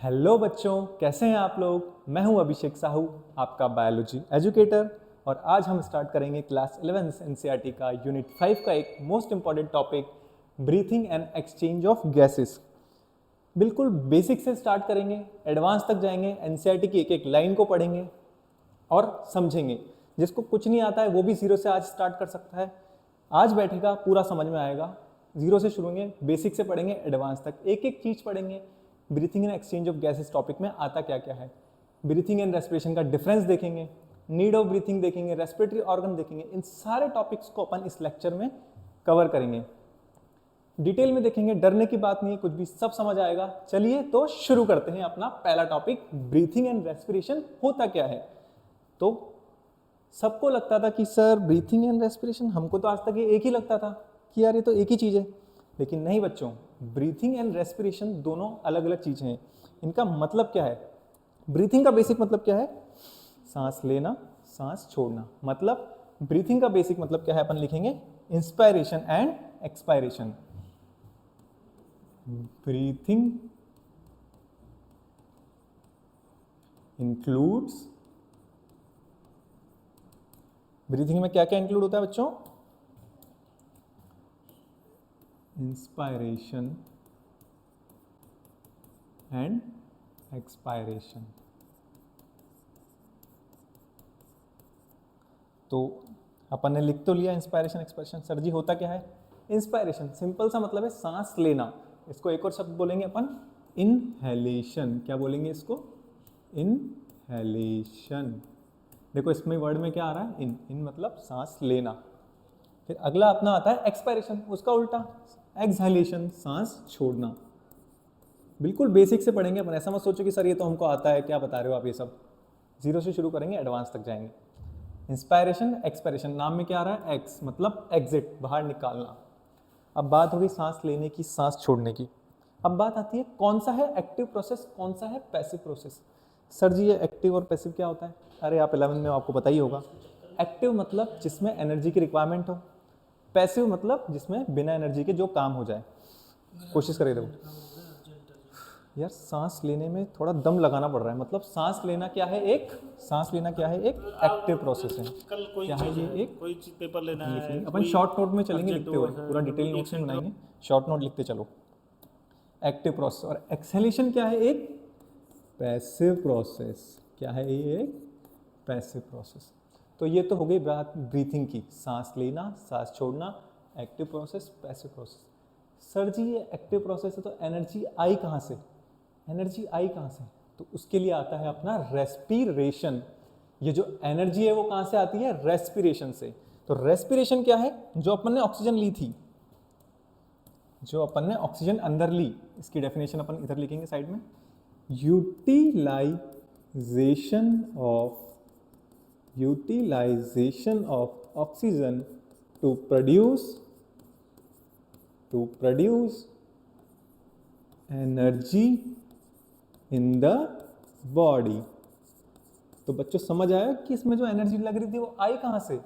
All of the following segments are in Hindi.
हेलो बच्चों, कैसे हैं आप लोग। मैं हूं अभिषेक साहू, आपका बायोलॉजी एजुकेटर। और आज हम स्टार्ट करेंगे क्लास 11 एनसीईआरटी का यूनिट 5 का एक most important topic, breathing and exchange of gases. बिल्कुल बेसिक से स्टार्ट करेंगे, एडवांस तक जाएंगे, एनसीईआरटी की एक एक लाइन को पढ़ेंगे और समझेंगे। जिसको कुछ नहीं आता है वो भी जीरो से आज स्टार्ट कर सकता है। आज बैठेगा, पूरा समझ में आएगा। जीरो से शुरू होंगे, बेसिक से पढ़ेंगे एडवांस तक, एक एक चीज पढ़ेंगे। Breathing and exchange of gases topic में आता क्या क्या है, ब्रीथिंग एंड रेस्पिरेशन का डिफरेंस देखेंगे, नीड ऑफ ब्रीथिंग देखेंगे, रेस्पिरेटरी ऑर्गन देखेंगे। इन सारे टॉपिक्स को अपन इस लेक्चर में कवर करेंगे, डिटेल में देखेंगे। डरने की बात नहीं है, कुछ भी सब समझ आएगा। चलिए तो शुरू करते हैं अपना पहला टॉपिक, ब्रीथिंग एंड रेस्पिरेशन होता क्या है। तो सबको लगता था कि सर ब्रीथिंग एंड रेस्पिरेशन, हमको तो आज तक ये एक ही लगता था कि यार ये तो एक ही चीज़ है। लेकिन नहीं बच्चों, ब्रीथिंग एंड रेस्पिरेशन दोनों अलग अलग चीज़ें हैं। इनका मतलब क्या है, ब्रीथिंग का बेसिक मतलब क्या है, सांस लेना सांस छोड़ना। मतलब ब्रीथिंग का बेसिक मतलब क्या है, अपन लिखेंगे inspiration and expiration. Breathing includes, breathing में क्या क्या इंक्लूड होता है बच्चों, इंस्पायरेशन एंड एक्सपायरेशन। तो अपन ने लिख तो लिया इंस्पायरेशन एक्सपायरेशन। सर जी होता क्या है, इंस्पायरेशन सिंपल सा मतलब है सांस लेना। इसको एक और शब्द बोलेंगे अपन, इनहेलेशन। क्या बोलेंगे इसको, इनहेलेशन। देखो इसमें वर्ड में क्या आ रहा है, इन मतलब सांस लेना। फिर अगला अपना आता है एक्सपायरेशन, उसका उल्टा एक्सहेलेशन, सांस छोड़ना। बिल्कुल बेसिक से पढ़ेंगे अपन, ऐसा मत सोचो कि सर ये तो हमको आता है, क्या बता रहे हो आप ये सब। जीरो से शुरू करेंगे, एडवांस तक जाएंगे। इंस्पायरेशन एक्सपायरेशन, नाम में क्या आ रहा है, एक्स मतलब एग्जिट, बाहर निकालना। अब बात होगी सांस लेने की, सांस छोड़ने की। अब बात आती है कौन सा है एक्टिव प्रोसेस, कौन सा है पैसिव प्रोसेस। सर जी ये एक्टिव और पैसिव क्या होता है, अरे आप 11 में आपको पता ही होगा। एक्टिव मतलब जिसमें एनर्जी की रिक्वायरमेंट हो, पैसिव मतलब जिसमें बिना एनर्जी के जो काम हो जाए। कोशिश करें देखो यार, सांस लेने में थोड़ा दम लगाना पड़ रहा है। मतलब सांस लेना क्या है, एक सांस लेना क्या है, एक एक्टिव प्रोसेस है। कल कोई क्या है चीज़ ये, है, एक कोई चीज़ पेपर लेना लिख है, लेंगे अपन, कोई शॉर्ट नोट में चलेंगे अर्जेंट लिखते वो हुए, है, पूरा डिटेल मीटिंग नोट्स नहीं सेंटर। बनाएंगे, शॉर्ट नोट लिखते चलो। Active process. और एक्सहेलेशन क्या है, एक पैसिव प्रोसेस। क्या है ये, एक पैसिव प्रोसेस। तो ये तो हो गई बात ब्रीथिंग की, सांस लेना सांस छोड़ना, active process passive process. Sir जी ये एक्टिव प्रोसेस है तो एनर्जी आई कहाँ से, एनर्जी आई कहाँ से, तो उसके लिए आता है अपना रेस्पिरेशन। ये जो एनर्जी है वो कहाँ से आती है, रेस्पिरेशन से। तो रेस्पिरेशन क्या है, जो अपन ने ऑक्सीजन ली थी, जो अपन ने ऑक्सीजन अंदर ली, इसकी डेफिनेशन अपन इधर लिखेंगे साइड में, utilisation of oxygen to produce energy in the body. तो बच्चों समझ आया कि इसमें जो एनर्जी लग रही थी वो आई कहाँ से,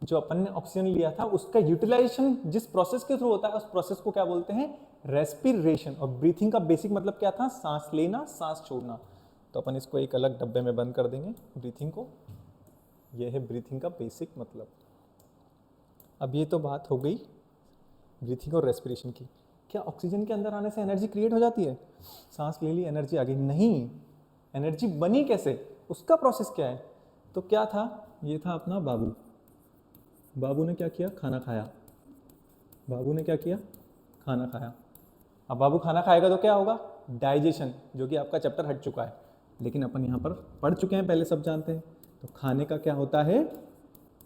जो अपन ने ऑक्सीजन लिया था उसका यूटिलाइजेशन जिस प्रोसेस के थ्रू होता है उस प्रोसेस को क्या बोलते हैं, रेस्पिरेशन। और ब्रीथिंग का बेसिक मतलब क्या था, सांस लेना सांस छोड़ना। तो अपन इसको एक अलग डब्बे में बंद कर देंगे ब्रीथिंग को। यह है ब्रीथिंग का बेसिक मतलब। अब ये तो बात हो गई ब्रीथिंग और रेस्पिरेशन की। क्या ऑक्सीजन के अंदर आने से एनर्जी क्रिएट हो जाती है, सांस ले ली एनर्जी आ गई, नहीं। एनर्जी बनी कैसे, उसका प्रोसेस क्या है। तो क्या था, ये था अपना बाबू। बाबू ने क्या किया, खाना खाया। बाबू ने क्या किया, खाना खाया। अब बाबू खाना खाएगा तो क्या होगा, डाइजेशन, जो कि आपका चैप्टर हट चुका है, लेकिन अपन यहाँ पर पढ़ चुके हैं, पहले सब जानते हैं। तो खाने का क्या होता है,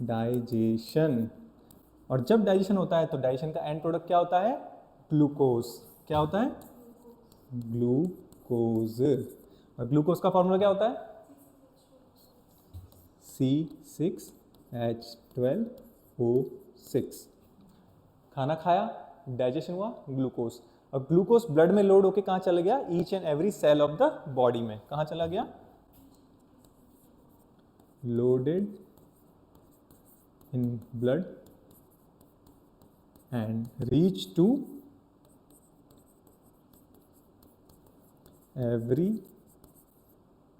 डाइजेशन। और जब डाइजेशन होता है तो डाइजेशन का एंड प्रोडक्ट क्या होता है, ग्लूकोज। क्या होता है, ग्लूकोज। और ग्लूकोज का फॉर्मूला क्या होता है, C6H12O6। खाना खाया, डाइजेशन हुआ, ग्लूकोज। और ग्लूकोज ब्लड में लोड होके कहाँ चला गया, each and every cell of the body में। कहाँ चला गया, loaded in blood and reach to every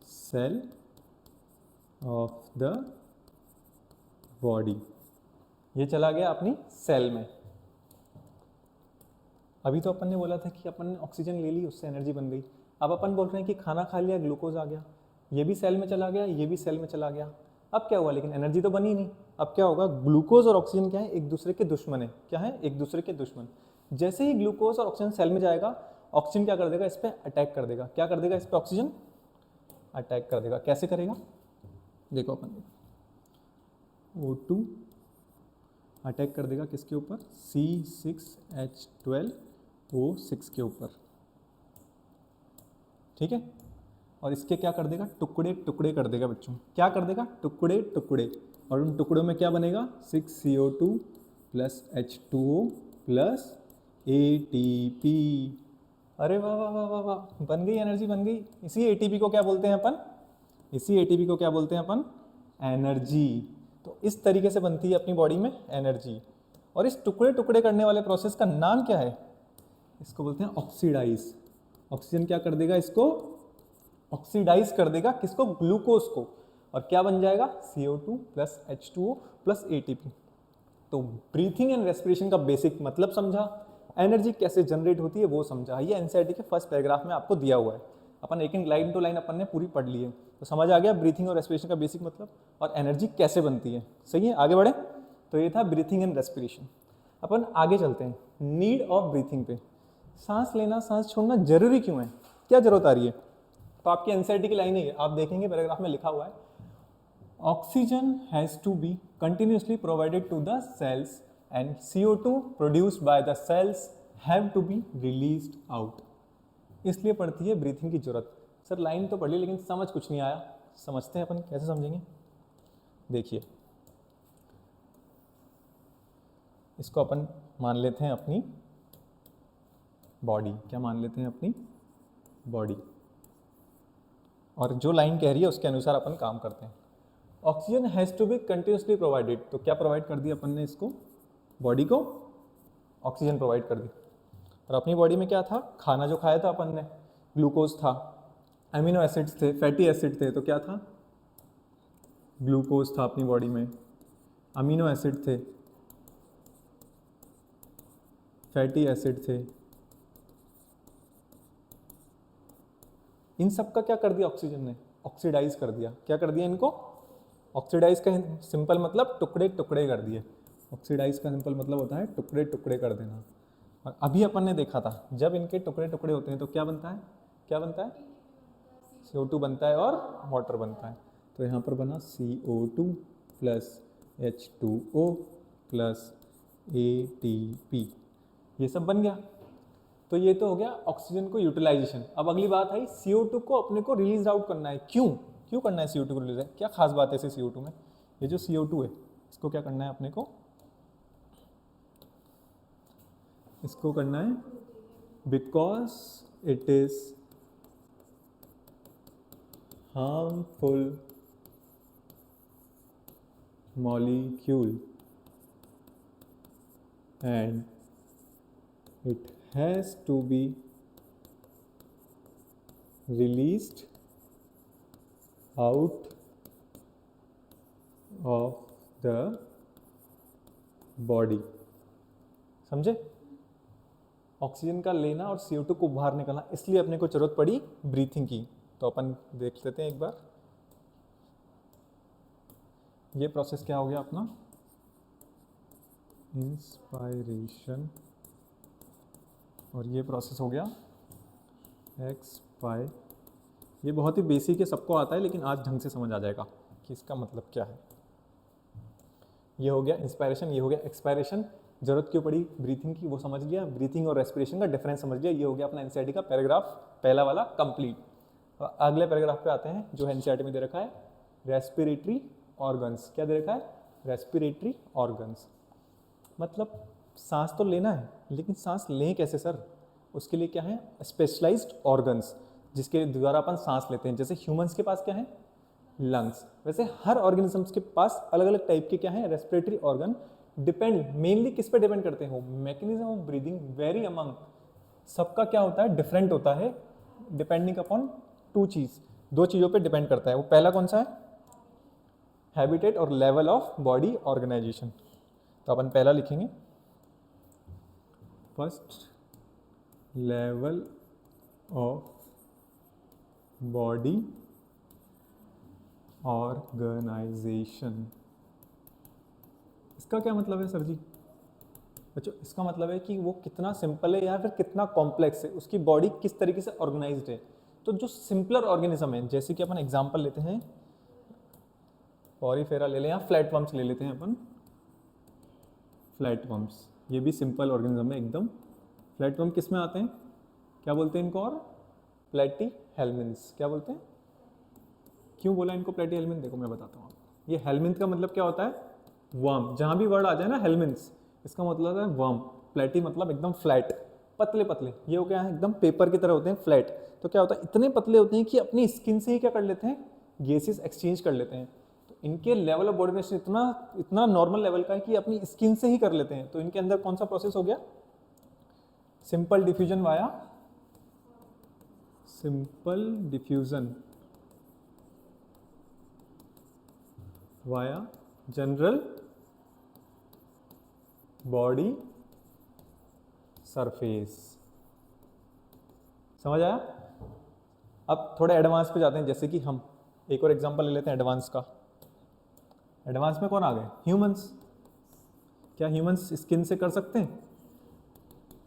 cell of the body. ये चला गया अपनी सेल में। अभी तो अपन ने बोला था कि अपन ने ऑक्सीजन ले ली, उससे एनर्जी बन गई। अब अपन बोल रहे हैं कि खाना खा लिया, ग्लूकोज आ गया, ये भी सेल में चला गया, ये भी सेल में चला गया। अब क्या हुआ, लेकिन एनर्जी तो बनी नहीं। अब क्या होगा, ग्लूकोज और ऑक्सीजन क्या है, एक दूसरे के दुश्मन है। क्या है, एक दूसरे के दुश्मन। जैसे ही ग्लूकोज और ऑक्सीजन सेल में जाएगा, ऑक्सीजन क्या कर देगा, इस पर अटैक कर देगा। क्या कर देगा, इस पर ऑक्सीजन अटैक कर देगा। कैसे करेगा, देखो अपन, O2 अटैक कर देगा किसके ऊपर, C6H12O6 के ऊपर, ठीक है। और इसके क्या कर देगा, टुकड़े टुकड़े कर देगा बच्चों। क्या कर देगा, टुकड़े टुकड़े। और उन टुकड़ों में क्या बनेगा, 6CO2 plus H2O plus ATP। अरे वाह वाह वाह वाह वाह, बन गई एनर्जी, बन गई। इसी ATP को क्या बोलते हैं अपन, इसी ATP को क्या बोलते हैं अपन, एनर्जी। तो इस तरीके से बनती है अपनी बॉडी में एनर्जी। और इस टुकड़े टुकड़े करने वाले प्रोसेस का नाम क्या है, इसको बोलते हैं ऑक्सीडाइज। ऑक्सीजन क्या कर देगा, इसको ऑक्सीडाइज कर देगा, किसको, ग्लूकोज को। और क्या बन जाएगा, CO2 plus H2O plus ATP। तो ब्रीथिंग एंड रेस्पिरेशन का बेसिक मतलब समझा, एनर्जी कैसे जनरेट होती है वो समझा। ये एनसीईआरटी के फर्स्ट पैराग्राफ में आपको दिया हुआ है। अपन एक लाइन टू लाइन अपन ने पूरी पढ़ ली है, तो समझ आ गया ब्रीथिंग और रेस्पिरेशन का बेसिक मतलब और एनर्जी कैसे बनती है। सही है, आगे बढ़े। तो ये था ब्रीथिंग एंड रेस्पिरेशन। अपन आगे चलते हैं, नीड ऑफ ब्रीथिंग पे। सांस लेना सांस छोड़ना जरूरी क्यों है, क्या जरूरत आ रही है। तो आपकी एनसीईआरटी की लाइन है, आप देखेंगे पैराग्राफ में लिखा हुआ है, oxygen has to be continuously provided to the cells and CO2 produced by the cells have to be released out. इसलिए पड़ती है ब्रीथिंग की जरूरत। सर लाइन तो पढ़ ली लेकिन समझ कुछ नहीं आया, समझते हैं अपन, कैसे समझेंगे। देखिए, इसको अपन मान लेते हैं अपनी बॉडी। क्या मान लेते हैं, अपनी बॉडी। और जो लाइन कह रही है उसके अनुसार अपन काम करते हैं। Oxygen has to be continuously provided, तो क्या प्रोवाइड कर दी अपन ने, इसको बॉडी को ऑक्सीजन प्रोवाइड कर दी। और अपनी बॉडी में क्या था, खाना जो खाया था अपन ने, ग्लूकोज था, अमीनो एसिड्स थे, फैटी एसिड थे। तो क्या था, ग्लूकोज था अपनी बॉडी में, अमीनो एसिड थे, फैटी एसिड थे। इन सब का क्या कर दिया ऑक्सीजन ने, ऑक्सीडाइज कर दिया। क्या कर दिया इनको, ऑक्सीडाइज का सिंपल मतलब टुकड़े टुकड़े कर दिए। ऑक्सीडाइज का सिंपल मतलब होता है टुकड़े टुकड़े कर देना। और अभी अपन ने देखा था, जब इनके टुकड़े टुकड़े होते हैं तो क्या बनता है, क्या बनता है, CO2 बनता है और वाटर बनता है। तो यहाँ पर बना CO2 plus H2O plus ATP, ये सब बन गया। तो ये तो हो गया ऑक्सीजन को यूटिलाइजेशन। अब अगली बात आई, CO2 को अपने को रिलीज आउट करना है। क्यों क्यों करना है CO2 को रिलीज, क्या खास बात है इसे CO2 में। ये जो CO2 है इसको क्या करना है अपने को, इसको करना है because it is harmful molecule and it has to be released out of the body। समझे, ऑक्सीजन का लेना और CO2 को बाहर निकालना, इसलिए अपने को जरूरत पड़ी ब्रीथिंग की। तो अपन देख लेते हैं एक बार, ये प्रोसेस क्या हो गया अपना, इंस्पायरेशन, और ये प्रोसेस हो गया एक्सपायर। ये बहुत ही बेसिक है, सबको आता है, लेकिन आज ढंग से समझ आ जाएगा कि इसका मतलब क्या है। ये हो गया इंस्पायरेशन, ये हो गया एक्सपायरेशन। जरूरत क्यों पड़ी ब्रीथिंग की वो समझ लिया, ब्रीथिंग और रेस्पिरेशन का डिफरेंस समझ लिया। ये हो गया अपना एनसीईआरटी का पैराग्राफ पहला वाला कंप्लीट। अगले पैराग्राफ पे आते हैं जो एनसीईआरटी में दे रखा है, रेस्पिरेटरी ऑर्गन्स। क्या दे रखा है, रेस्पिरेटरी ऑर्गन्स। मतलब सांस तो लेना है, लेकिन सांस लें कैसे सर, उसके लिए क्या है, स्पेशलाइज्ड ऑर्गन्स जिसके द्वारा अपन सांस लेते हैं। जैसे ह्यूमंस के पास क्या है, लंग्स, वैसे हर ऑर्गेनिजम्स के पास अलग अलग टाइप के क्या है, रेस्पिरेटरी ऑर्गन। डिपेंड मेनली किस पे डिपेंड करते हो, mechanism of breathing very among, सबका क्या होता है, डिफरेंट होता है। डिपेंडिंग अपॉन टू चीज़, दो चीज़ों पे डिपेंड करता है। वो पहला कौन सा है? हैबिटेट और लेवल ऑफ बॉडी ऑर्गेनाइजेशन। तो अपन पहला लिखेंगे, first level of body organisation. इसका क्या मतलब है सर जी? बच्चों इसका मतलब है कि वो कितना सिंपल है या फिर कितना कॉम्प्लेक्स है, उसकी बॉडी किस तरीके से ऑर्गेनाइज्ड है। तो जो सिंपलर ऑर्गेनिज्म है, जैसे कि अपन एग्जांपल लेते हैं, पॉरीफेरा ले लें या फ्लैट वर्म्स ले लेते हैं अपन। फ्लैट वर्म्स ये भी सिंपल ऑर्गेनिज्म है एकदम। फ्लैट वर्म किस में आते हैं? क्या बोलते हैं इनको? और प्लेटी हेलमिन्स। क्या बोलते हैं? क्यों बोला इनको प्लेटी हेलमिन? देखो मैं बताता हूँ आपको। ये हेलमिन्थ का मतलब क्या होता है? वर्म। जहाँ भी वर्ड आ जाए ना हेलमिन्स, इसका मतलब है वर्म। प्लेटी मतलब एकदम फ्लैट, पतले पतले। ये हो क्या है? एकदम पेपर की तरह होते हैं, फ्लैट। तो क्या होता है? इतने पतले होते हैं कि अपनी स्किन से ही क्या कर लेते हैं? गैसेस एक्सचेंज कर लेते हैं। तो इनके लेवल ऑफ बॉडी ऑर्गेनाइजेशन इतना इतना नॉर्मल लेवल का है कि अपनी स्किन से ही कर लेते हैं। तो इनके अंदर कौन सा प्रोसेस हो गया? Simple diffusion via simple diffusion via general body surface. समझ आया? अब थोड़े एडवांस पे जाते हैं, जैसे कि हम एक और एग्जांपल ले लेते हैं एडवांस का। एडवांस में कौन आ गए? ह्यूमंस। क्या ह्यूमंस स्किन से कर सकते हैं?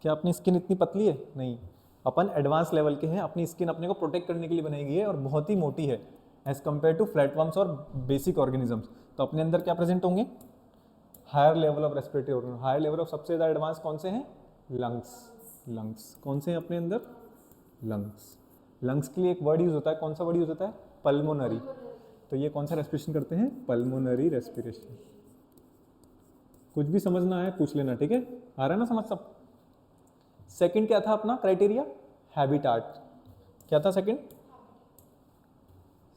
क्या अपनी स्किन इतनी पतली है? नहीं। अपन एडवांस लेवल के हैं, अपनी स्किन अपने को प्रोटेक्ट करने के लिए बनाई गई है और बहुत ही मोटी है एज कम्पेयर टू फ्लैटवर्म्स और बेसिक ऑर्गेनिजम्स। तो अपने अंदर क्या प्रेजेंट होंगे? Higher level of respiratory organ. Higher level of सबसे ज़्यादा एडवांस कौन से हैं? लंग्स। लंग्स कौन से हैं अपने अंदर? लंग्स। लंग्स के लिए एक वर्ड यूज होता है, कौन सा वर्ड यूज होता है? पल्मोनरी। तो ये कौन सा रेस्पिरेशन करते हैं? Pulmonary respiration. कुछ भी समझना है पूछ लेना, ठीक है? आ रहा है ना समझ सब? सेकंड क्या था अपना क्राइटेरिया? हैबिटाट। क्या था सेकंड?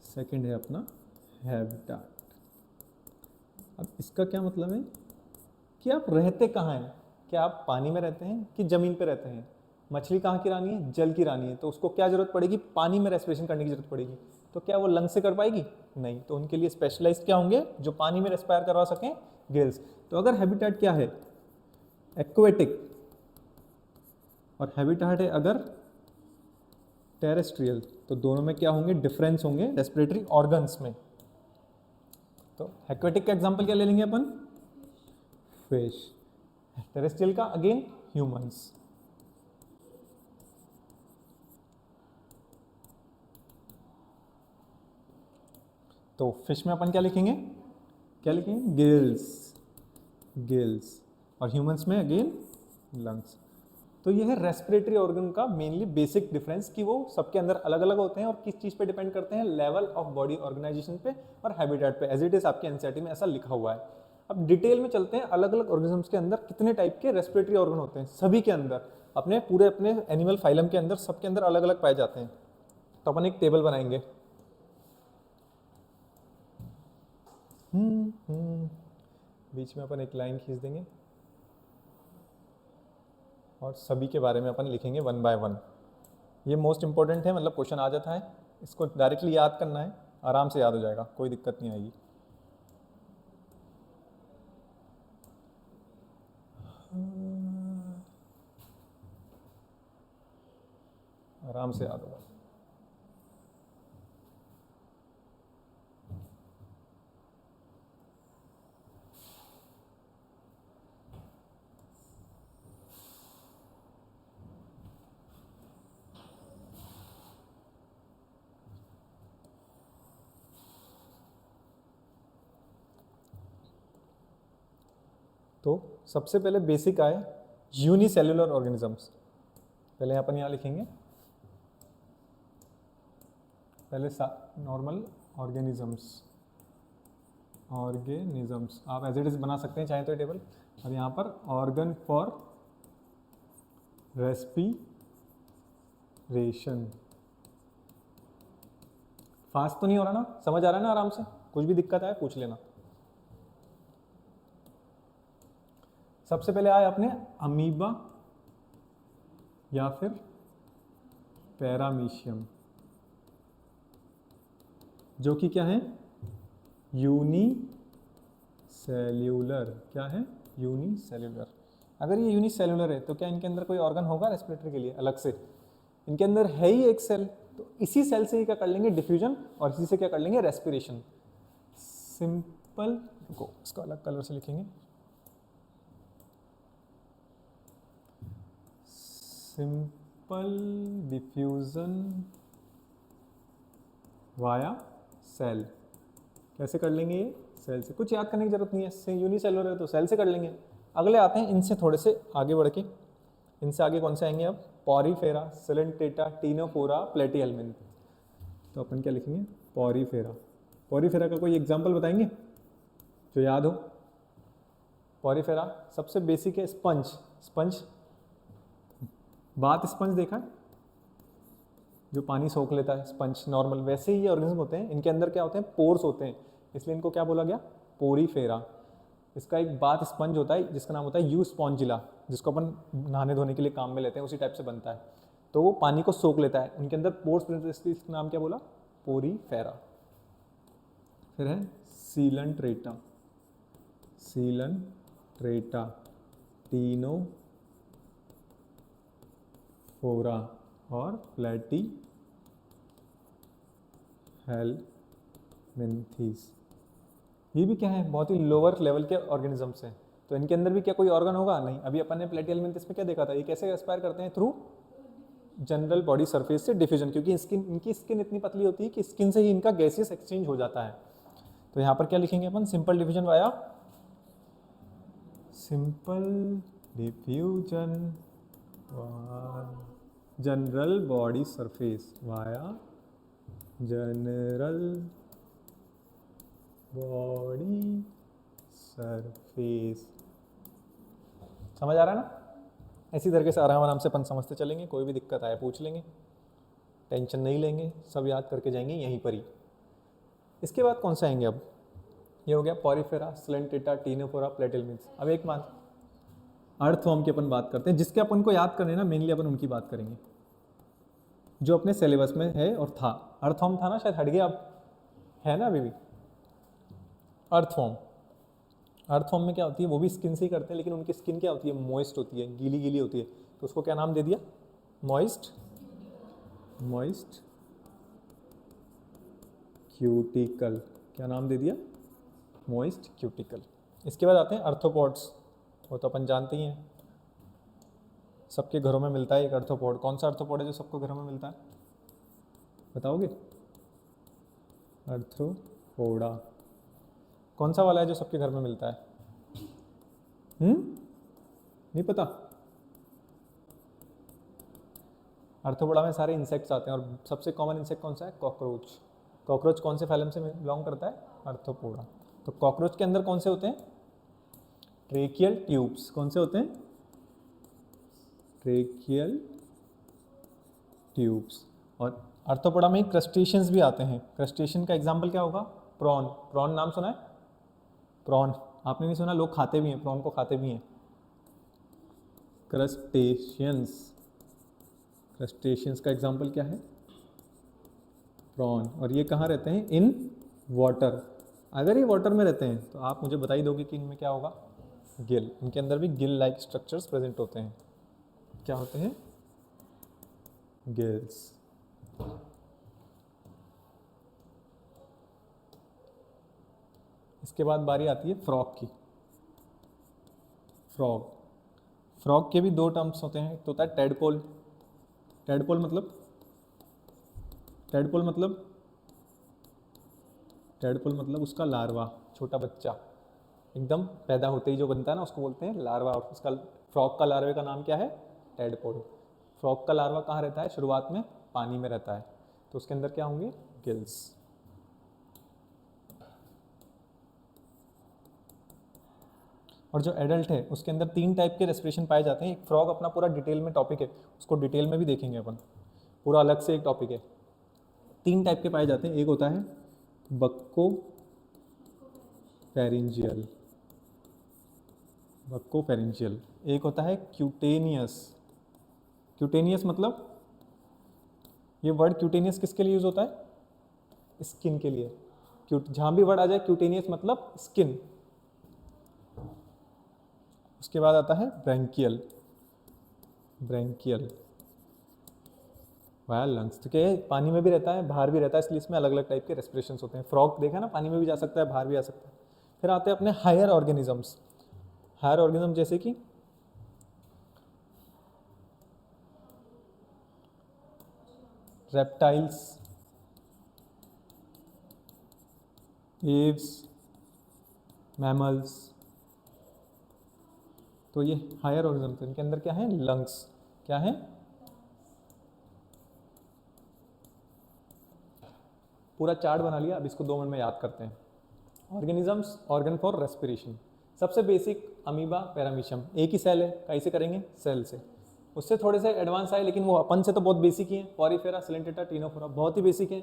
सेकंड है अपना हैबिटाट। अब इसका क्या मतलब है कि आप रहते कहाँ हैं? क्या आप पानी में रहते हैं कि जमीन पे रहते हैं? मछली कहाँ की रानी है? जल की रानी है। तो उसको क्या जरूरत पड़ेगी? पानी में रेस्पिरेशन करने की जरूरत पड़ेगी। तो क्या वो लंग से कर पाएगी? नहीं। तो उनके लिए स्पेशलाइज क्या होंगे जो पानी में रेस्पायर करवा सकें? गिल्स। तो अगर हैबिटाट क्या है? एक्वेटिक, और हैबिटाट है अगर टेरेस्ट्रियल, तो दोनों में क्या होंगे? डिफरेंस होंगे रेस्पिरेटरी ऑर्गन्स में। तो एक्वेटिक का एग्जांपल क्या ले लेंगे अपन? फिश। टेरेस्ट्रियल का अगेन ह्यूमंस। तो फिश में अपन क्या लिखेंगे? क्या लिखेंगे? गिल्स। गिल्स। और ह्यूमंस में अगेन लंग्स। तो ये है रेस्पिरेटरी ऑर्गन का मेनली बेसिक डिफरेंस कि वो सबके अंदर अलग अलग होते हैं और किस चीज़ पे डिपेंड करते हैं? लेवल ऑफ बॉडी ऑर्गेनाइजेशन पे और हैबिटेट पे। एज इट इज आपके एनसीईआरटी में ऐसा लिखा हुआ है। अब डिटेल में चलते हैं, अलग अलग ऑर्गेनिजम्स के अंदर कितने टाइप के रेस्पिरेटरी ऑर्गन होते हैं। सभी के अंदर, अपने पूरे अपने एनिमल फाइलम के अंदर, सबके अंदर अलग अलग पाए जाते हैं। तो अपन एक टेबल बनाएंगे। बीच में अपन एक लाइन खींच देंगे और सभी के बारे में अपन लिखेंगे वन बाय वन। ये मोस्ट इंपॉर्टेंट है, मतलब क्वेश्चन आ जाता है, इसको डायरेक्टली याद करना है, आराम से याद हो जाएगा, कोई दिक्कत नहीं आएगी। आराम से याद होगा। तो सबसे पहले बेसिक आए यूनिसेल्युलर ऑर्गेनिजम्स। पहले अपन यहाँ लिखेंगे, पहले नॉर्मल ऑर्गेनिजम्स। ऑर्गेनिजम्स आप एज इट इज बना सकते हैं चाहे तो टेबल। और यहाँ पर ऑर्गन फॉर रेस्पिरेशन। फास्ट तो नहीं हो रहा ना? समझ आ रहा है ना आराम से? कुछ भी दिक्कत आए पूछ लेना। सबसे पहले आए अपने अमीबा या फिर पैरामीशियम, जो कि क्या है, यूनिसेल्यूलर। क्या है, यूनिसेल्यूलर। अगर ये यूनिसेल्यूलर है तो क्या इनके अंदर कोई ऑर्गन होगा रेस्पिरेटरी के लिए अलग से? इनके अंदर है ही एक सेल, तो इसी सेल से ही क्या कर लेंगे, डिफ्यूजन, और इसी से क्या कर लेंगे, रेस्पिरेशन। सिंपल, को इसको अलग कलर से लिखेंगे, सिंपल डिफ्यूजन वाया सेल। कैसे कर लेंगे ये, सेल से। कुछ याद करने की जरूरत नहीं है, यूनिसेलुलर है तो सेल से कर लेंगे। अगले आते हैं इनसे थोड़े से आगे बढ़ के, इनसे आगे कौन से आएंगे अब, पॉरीफेरा, सिलेंटेटा, टीनोफोरा, प्लेटीहेल्मिन्थ। तो अपन क्या लिखेंगे, पॉरीफेरा। पॉरीफेरा का कोई एग्जाम्पल बताएंगे जो याद हो? पॉरीफेरा सबसे बेसिक है, स्पंज। स्पंज, बात स्पंज देखा है, जो पानी सोख लेता है, स्पंज नॉर्मल, वैसे ही ये ऑर्गेनिज्म होते हैं। इनके अंदर क्या होते हैं, पोर्स होते हैं, इसलिए इनको क्या बोला गया, पोरीफेरा। इसका एक बात स्पंज होता है जिसका नाम होता है यू स्पॉन्जिला, जिसको अपन नहाने धोने के लिए काम में लेते हैं, उसी टाइप से बनता है। तो वो पानी को सोख लेता है, उनके अंदर पोर्स, इसका नाम क्या बोला, पोरीफेरा। फिर है सीलंट्रेटा, सीलंट्रेटा, टीनोफोरा और प्लेटीहेल्मिन्थीस। ये भी क्या है, बहुत ही लोअर लेवल के ऑर्गेनिजम्स हैं। तो इनके अंदर भी क्या कोई ऑर्गन होगा? नहीं। अभी अपन ने प्लेटीहेल्मिन्थीस में क्या देखा था, ये कैसे एस्पायर करते हैं, थ्रू जनरल बॉडी सरफेस से डिफ्यूजन, क्योंकि इनकी स्किन इतनी पतली होती है कि स्किन से ही इनका गैसियस एक्सचेंज हो जाता है। तो यहाँ पर क्या लिखेंगे अपन, simple diffusion via, simple diffusion general body surface, via general body surface. समझ आ रहा है ना? इसी तरीके से आराम से अपन समझते चलेंगे, कोई भी दिक्कत आए पूछ लेंगे, टेंशन नहीं लेंगे, सब याद करके जाएंगे यहीं पर ही। इसके बाद कौन से आएंगे अब, ये हो गया पॉरीफेरा, सिलेंटेटा, टीनोफोरा, प्लेटीहेल्मिन्थीस। अब एक बात, अर्थवर्म की अपन बात करते हैं, जिसके अपन को याद करने ना, मेनली अपन उनकी बात करेंगे जो अपने सिलेबस में है और था। अर्थवर्म था ना, शायद हट गया, अब है ना अभी भी। अर्थवर्म, अर्थवर्म में क्या होती है, वो भी स्किन से ही करते हैं, लेकिन उनकी स्किन क्या होती है, मॉइस्ट होती है, गीली गीली होती है। तो उसको क्या नाम दे दिया, मॉइस्ट, मॉइस्ट क्यूटिकल। क्या नाम दे दिया, मॉइस्ट क्यूटिकल। इसके बाद आते हैं अर्थोपॉड्स, वो तो अपन जानते ही हैं, सबके घरों में मिलता है एक अर्थोपॉड। कौन सा अर्थोपॉड है जो सबको घरों में मिलता है, बताओगे? अर्थोपोडा। कौन सा वाला है जो सबके घर में मिलता है? नहीं पता? अर्थोपोडा में सारे इंसेक्ट्स आते हैं, और सबसे कॉमन इंसेक्ट कौन सा है, कॉकरोच। कॉकरोच कौन से फैलम से बिलोंग करता है, अर्थोपोडा। तो कॉकरोच के अंदर कौन से होते हैं, ट्रेकियल ट्यूब्स। कौन से होते हैं, ट्रेकियल ट्यूब्स। और अर्थोपोडा में क्रस्टेशियंस भी आते हैं। क्रस्टेशियन का एग्जाम्पल क्या होगा, प्रॉन। प्रॉन नाम सुना है, प्रॉन आपने नहीं सुना, लोग खाते भी हैं, प्रॉन को खाते भी हैं। क्रस्टेशियंस, क्रस्टेशियंस का एग्जाम्पल क्या है, प्रॉन। और ये कहाँ रहते हैं, इन वाटर। अगर ये वाटर में रहते हैं तो आप मुझे बता ही दोगे कि इनमें क्या होगा, गिल। इनके अंदर भी गिल लाइक स्ट्रक्चर्स प्रेजेंट होते हैं। क्या होते हैं, गिल्स। इसके बाद बारी आती है फ्रॉग की। फ्रॉग, फ्रॉग के भी दो टर्म्स होते हैं, एक तो होता है टेडपोल। टेडपोल मतलब, टेडपोल मतलब, टेडपोल मतलब उसका लार्वा, छोटा बच्चा एकदम पैदा होते ही जो बनता है ना, उसको बोलते हैं लार्वा। और उसका, फ्रॉग का लार्वे का नाम क्या है, टेडपोल। फ्रॉग का लार्वा कहाँ रहता है, शुरुआत में पानी में रहता है, तो उसके अंदर क्या होंगे, गिल्स। और जो एडल्ट है उसके अंदर 3 टाइप के रेस्पिरेशन पाए जाते हैं। एक फ्रॉग अपना पूरा डिटेल में टॉपिक है, उसको डिटेल में भी देखेंगे अपन, पूरा अलग से एक टॉपिक है। 3 टाइप के पाए जाते हैं, एक होता है बक्को फेरिंजियल, बक्को फेरिंजियल। एक होता है क्यूटेनियस। क्यूटेनियस मतलब ये वर्ड क्यूटेनियस किसके लिए यूज होता है? स्किन के लिए। जहां भी वर्ड आ जाए क्यूटेनियस मतलब स्किन। उसके बाद आता है ब्रैंकियल। ब्रैंकियल वाया लंग्स, तो क्या पानी में भी रहता है बाहर भी रहता है, इसलिए इसमें अलग अलग टाइप के रेस्पिरेशन होते हैं। फ्रॉग देखा ना, पानी में भी जा सकता है बाहर भी आ सकता है। फिर आते हैं अपने हायर ऑर्गेनिजम्स। हायर ऑर्गेनिज्म जैसे कि रेप्टाइल्स, एव्स, मैमल्स। तो ये हायर ऑर्गेनिज्म, इनके अंदर क्या है? लंग्स। क्या है? पूरा चार्ट बना लिया, अब इसको 2 मिनट में याद करते हैं। Organisms, organ for respiration. सबसे बेसिक अमीबा पैरामीशियम, एक ही सेल है, कैसे करेंगे? सेल से। उससे थोड़े से एडवांस आए, लेकिन वो अपन से तो बहुत बेसिक ही है। पॉरीफेरा, सिलेंटेटा, टीनोफोरा, बहुत ही बेसिक है।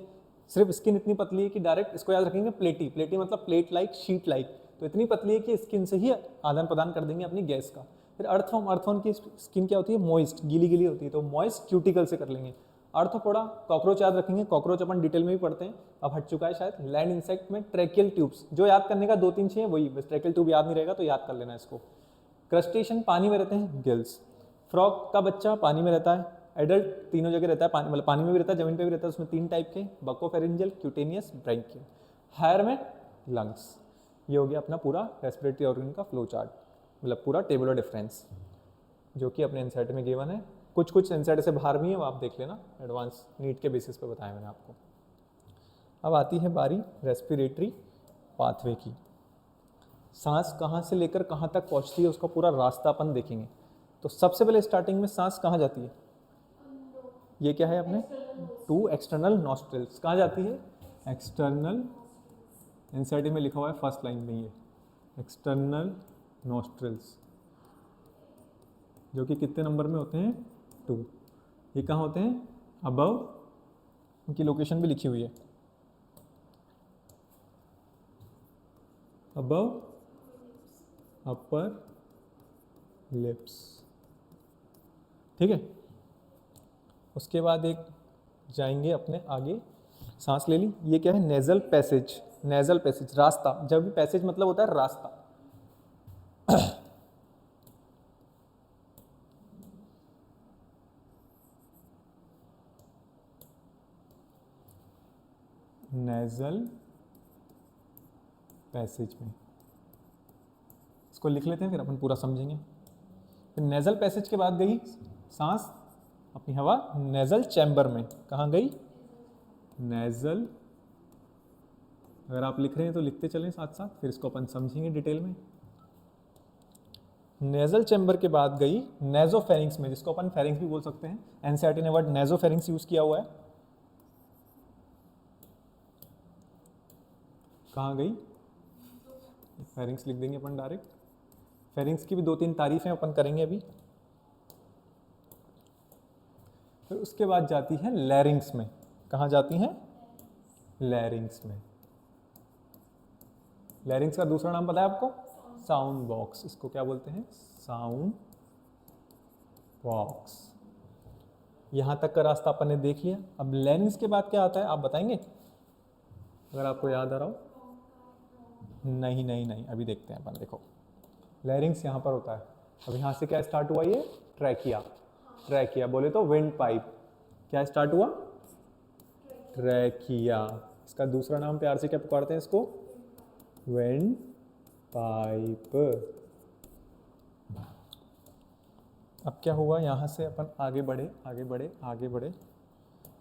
सिर्फ स्किन इतनी पतली है कि डायरेक्ट इसको याद रखेंगे प्लेटी। प्लेटी मतलब प्लेट लाइक, शीट लाइक। तो इतनी पतली है कि स्किन से ही आदान प्रदान कर देंगे अपनी गैस का। फिर अर्थवॉर्म, अर्थवॉर्म की स्किन क्या होती है? मॉइस्ट, गीली गीली होती है, तो मॉइस्ट क्यूटिकल से कर लेंगे। अर्थोपोडा, कॉकरोच याद रखेंगे, कॉकरोच अपन डिटेल में भी पढ़ते हैं, अब हट चुका है शायद। लैंड इंसेक्ट में ट्रैकियल ट्यूब्स, जो याद करने का 2-3 चाहिए वही, बस ट्रैकियल ट्यूब याद नहीं रहेगा तो याद कर लेना इसको। क्रस्टेशियन पानी में रहते हैं, गिल्स। फ्रॉग का बच्चा पानी में रहता है, एडल्ट तीनों जगह रहता है, पानी मतलब पानी में भी रहता है, जमीन पे भी रहता है। उसमें 3 टाइप के, बकोफेरेंजियल, क्यूटेनियस, ब्रैंकियल। हायर में लंग्स। ये हो गया अपना पूरा रेस्पिरेटरी ऑर्गन का फ्लो चार्ट, मतलब पूरा टेबल ऑफ डिफरेंस, जो कि अपने एनसीईआरटी में गिवन है। कुछ कुछ एनसीईआरटी से बाहर भी है, वो आप देख लेना, एडवांस नीट के बेसिस पे बताया मैंने आपको। अब आती है बारी रेस्पिरेटरी पाथवे की। सांस कहाँ से लेकर कहाँ तक पहुँचती है, उसका पूरा रास्ता अपन देखेंगे। तो सबसे पहले स्टार्टिंग में सांस कहाँ जाती है? ये क्या है अपने? 2 एक्सटर्नल नॉस्ट्रिल्स। कहाँ जाती है? एक्सटर्नल, एनसीईआरटी में लिखा हुआ है फर्स्ट लाइन में, ये एक्सटर्नल नॉस्ट्रिल्स, जो कि कितने नंबर में होते हैं? 2। ये कहाँ होते हैं? अबव, उनकी लोकेशन भी लिखी हुई है, अबव अपर लिप्स। ठीक है। उसके बाद एक जाएंगे अपने आगे, सांस ले ली, ये क्या है? Nasal passage. नेजल पैसेज रास्ता, जब भी पैसेज मतलब होता है रास्ता। नेजल पैसेज में, इसको लिख लेते हैं फिर अपन पूरा समझेंगे। फिर नेजल पैसेज के बाद गई सांस अपनी हवा नेजल चैम्बर में। कहाँ गई? नेजल, अगर आप लिख रहे हैं तो लिखते चलें साथ साथ, फिर इसको अपन समझेंगे डिटेल में। नेजल चैम्बर के बाद गई नेजोफेरिंग्स में, जिसको अपन फेरिंग्स भी बोल सकते हैं। एनसीईआरटी ने वर्ड नेजोफेरिंग्स यूज किया हुआ है। कहाँ गई? फेरिंग्स लिख देंगे अपन डायरेक्ट। फेरिंग्स की भी 2-3 तारीफें अपन करेंगे अभी। फिर उसके बाद जाती है लैरिंग्स में। कहाँ जाती हैं? लैरिंग्स में। लैरिंग्स का दूसरा नाम पता है आपको? Sound box. इसको क्या बोलते हैं? Sound box. यहाँ तक का रास्ता अपन ने देख लिया। अब लैरिंग्स के बाद क्या आता है, आप बताएंगे अगर आपको याद आ रहा हो? नहीं नहीं नहीं, अभी देखते हैं अपन। देखो, लैरिंग्स यहाँ पर होता है। अब यहाँ से क्या स्टार्ट हुआ? ये ट्रैकिया। ट्रैकिया बोले तो विंड पाइप। क्या स्टार्ट हुआ? ट्रैकिया। इसका दूसरा नाम प्यार से क्या पुकारते हैं इसको? Wind pipe. अब क्या हुआ? यहाँ से अपन आगे बढ़े आगे बढ़े आगे बढ़े,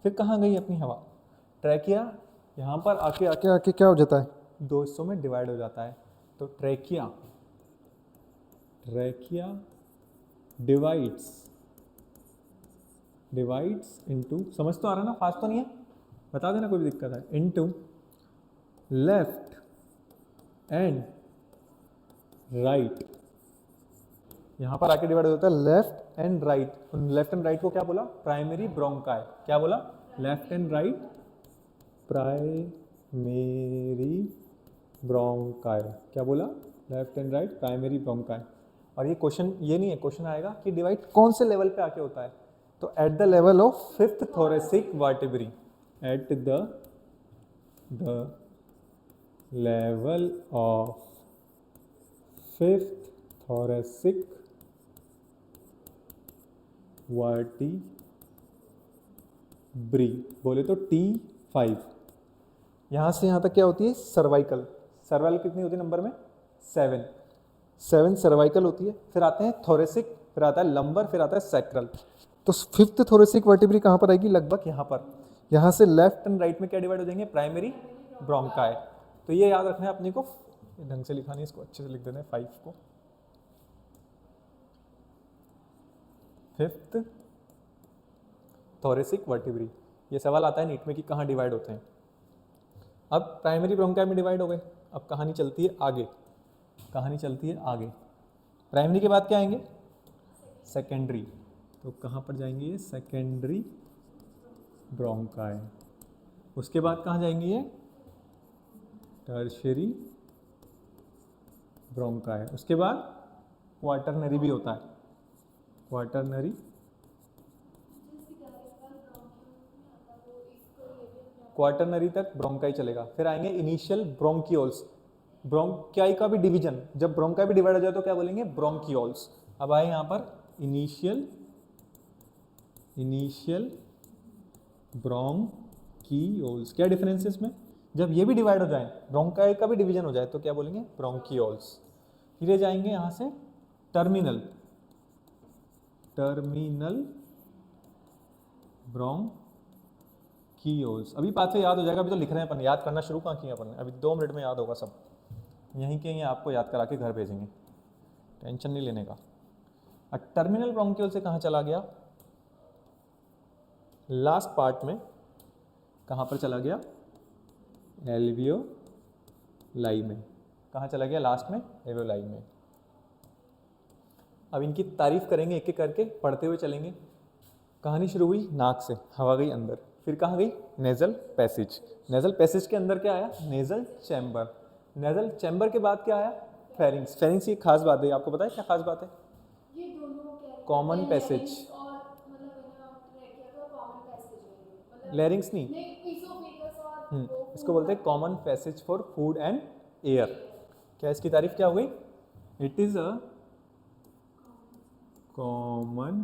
फिर कहाँ गई अपनी हवा? ट्रैकिया। यहाँ पर आके आके आके क्या हो जाता है? 2 हिस्सों में डिवाइड हो जाता है। तो ट्रैकिया, ट्रैकिया डिवाइड्स इनटू, समझ तो आ रहा है ना? फास्ट तो नहीं है? बता देना कोई भी दिक्कत है। Into left and right. यहाँ पर आके डिवाइड हो जाता है left and right. Left and right को क्या बोला? Primary bronchi. क्या बोला? Left and right primary bronchi. क्या बोला? Left and right primary bronchi. और ये क्वेश्चन ये नहीं है, क्वेश्चन आएगा कि डिवाइड कौन से लेवल पे आके होता है। तो at the level of fifth thoracic vertebrae, at the level of fifth thoracic vertebrae, बोले तो T5। यहाँ से यहाँ तक क्या होती है? सर्वाइकल। सर्वाइकल कितनी होती है नंबर में? 7 सर्वाइकल होती है। फिर आते हैं थोरेसिक, फिर आता है लंबर, फिर आता है सैक्रल। तो फिफ्थ थोरेसिक वर्टिब्री कहाँ पर आएगी? लगभग यहाँ पर। यहाँ से लेफ्ट एंड राइट में क्या डिवाइड हो जाएंगे? Primary bronchi. तो ये याद रखना है अपने को, ढंग से लिखा नहीं, इसको अच्छे से लिख देना है 5 को। फिफ्थ थोरेसिक वर्टिब्री, ये सवाल आता है नीट में कि कहाँ डिवाइड होते हैं। अब प्राइमरी ब्रोंकाई में डिवाइड हो गए, अब कहानी चलती है आगे, कहानी चलती है आगे। प्राइमरी के बाद क्या आएंगे? सेकेंडरी। तो कहाँ पर जाएंगे ये? Secondary bronchi. उसके बाद कहाँ जाएंगे ये? Tertiary bronchi. उसके बाद क्वार्टरनरी भी होता है, क्वार्टरनरी, क्वार्टरनरी तक ब्रोंकाई चलेगा। फिर आएंगे इनिशियल ब्रोंकियोल्स। ब्रोंकाई का भी डिवीजन, जब ब्रोंकाई भी डिवाइड हो जाए तो क्या बोलेंगे? ब्रोंकियोल्स। अब आए यहाँ पर इनिशियल ब्रोंकियोल्स। क्या डिफरेंस है इसमें? जब ये भी डिवाइड हो जाए, ब्रोंकाई का भी डिवीजन हो जाए, तो क्या बोलेंगे? ब्रोंकियोल्स। फिर जाएंगे यहाँ से टर्मिनल ब्रोंकियोल्स। अभी बात से याद हो जाएगा, अभी तो लिख रहे हैं अपन, याद करना शुरू कहाँ किया अपन ने? अभी 2 मिनट में याद होगा सब, यहीं के आपको याद करा के घर भेजेंगे, टेंशन नहीं लेने का। और टर्मिनल ब्रोंकियोल से कहाँ चला गया? लास्ट पार्ट में कहाँ पर चला गया? एल्वियोलाई में। कहाँ चला गया? लास्ट में एल्वियोलाई में। अब इनकी तारीफ करेंगे एक एक करके, पढ़ते हुए चलेंगे। कहानी शुरू हुई नाक से, हवा गई अंदर, फिर कहाँ गई? Nasal passage. नेजल पैसेज के अंदर क्या आया? Nasal chamber. नेजल चैम्बर के बाद क्या आया? फेरिंग्स। फेरिंग्स की खास बात है, आपको पता है क्या खास बात है? कॉमन पैसेज, लैरिंग्स नहीं, इसको बोलते हैं common passage for food and air. क्या इसकी तारीफ क्या हो गई? It is a common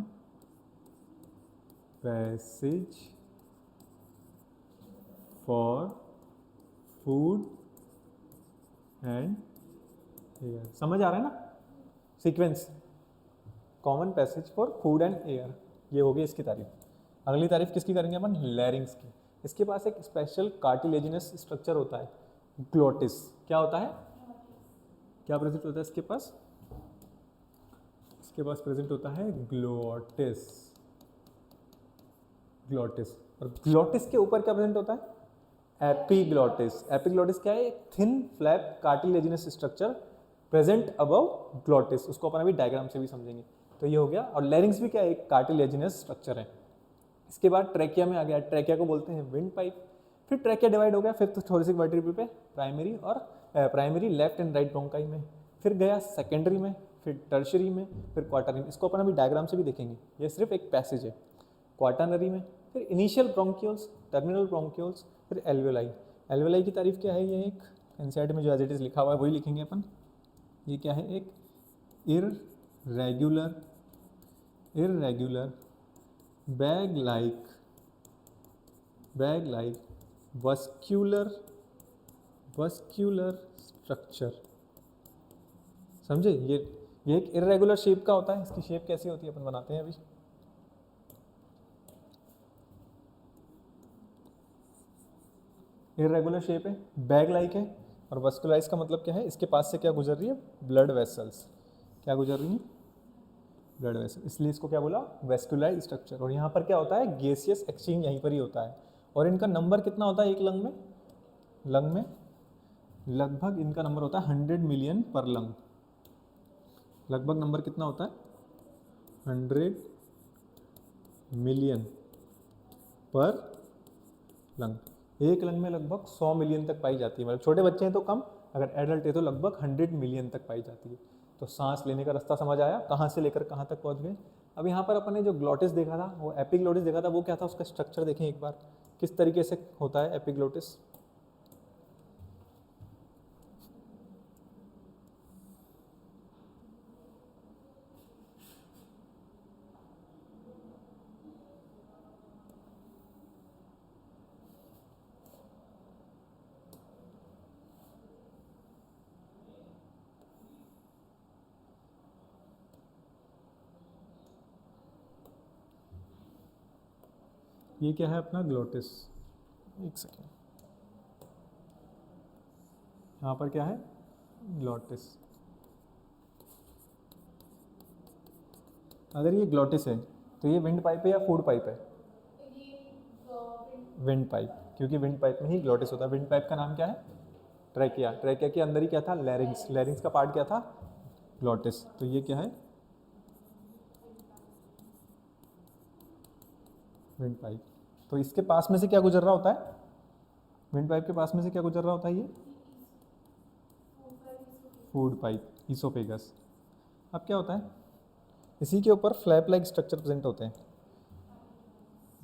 passage for food and air. समझ आ रहा है ना sequence? Common passage for food and air, ये होगी इसकी तारीफ। अगली तारीफ किसकी करेंगे अपन? लैरिंग्स की। इसके पास एक स्पेशल कार्टिलेजिनस स्ट्रक्चर होता है, ग्लोटिस। क्या होता है? क्या प्रेजेंट होता है इसके पास? इसके पास प्रेजेंट होता है ग्लोटिस। ग्लोटिस। और ग्लोटिस के ऊपर क्या प्रेजेंट होता है? एपिग्लोटिस। एपिग्लोटिस क्या है? एक thin flap cartilaginous structure present above glottis. उसको अपन अभी डायग्राम से भी समझेंगे। तो ये हो गया। और लैरिंग्स भी क्या है? एक कार्टिलेजिनस स्ट्रक्चर है। इसके बाद ट्रैकिया में आ गया। ट्रैकिया को बोलते हैं विंड पाइप। फिर ट्रैकिया डिवाइड हो गया फिफ्थ थोरेसिक वर्टिब्रे पे, प्राइमरी और primary left and right bronchi में। फिर गया सेकेंडरी में, फिर टर्शरी में, फिर क्वार्टरनरी में। इसको अपन अभी डायग्राम से भी देखेंगे, ये सिर्फ एक पैसेज है। क्वार्टरनरी में फिर इनिशियल ब्रोंकियोल्स, टर्मिनल ब्रोंकियोल्स, फिर एल्वियोलाई। एल्वियोलाई की तारीफ क्या है? ये एक एनसीईआरटी में जो एज इट इज लिखा हुआ है वही लिखेंगे अपन। ये क्या है? एक irregular bag like vascular structure. समझे? ये एक इररेगुलर शेप का होता है। इसकी शेप कैसी होती है अपन बनाते हैं अभी। इररेगुलर शेप है, बैग लाइक है, और वस्कुलाइज का मतलब क्या है? इसके पास से क्या गुजर रही है? Blood vessels. क्या गुजर रही है? Blood vessel. इसलिए इसको क्या बोला? वेस्कुलाइज स्ट्रक्चर। और यहाँ पर क्या होता है? गैसियस एक्सचेंज यहीं पर ही होता है। और इनका नंबर कितना होता है एक लंग में? लंग में लगभग इनका नंबर होता है 100 मिलियन पर लंग। लगभग नंबर कितना होता है? 100 मिलियन पर लंग। एक लंग में लगभग 100 मिलियन तक पाई जाती है। मतलब छोटे बच्चे हैं तो कम, अगर एडल्ट है तो लगभग 100 मिलियन तक पाई जाती है। तो सांस लेने का रास्ता समझ आया? कहाँ से लेकर कहाँ तक पहुँच गए? अब यहाँ पर अपन ने जो ग्लॉटिस देखा था, वो एपिग्लॉटिस देखा था, वो क्या था, उसका स्ट्रक्चर देखें एक बार किस तरीके से होता है एपिग्लॉटिस। ये क्या है अपना ग्लॉटिस, एक सेकेंड, यहाँ पर क्या है ग्लॉटिस। अगर ये ग्लॉटिस है तो ये विंड पाइप है या फूड पाइप है? विंड पाइप, क्योंकि विंड पाइप में ही ग्लॉटिस होता है। विंड पाइप का नाम क्या है? ट्रैकिया। ट्रैकिया के अंदर ही क्या था? लैरिंग्स। लैरिंग्स का पार्ट क्या था? ग्लॉटिस। तो ये क्या है? Wind pipe. तो इसके पास में से क्या गुजर रहा होता है? विंड पाइप के पास में से क्या गुजर रहा होता है? ये फूड पाइप, ईसोफेगस। अब क्या होता है, इसी के ऊपर फ्लैप लाइक स्ट्रक्चर प्रेजेंट होते हैं।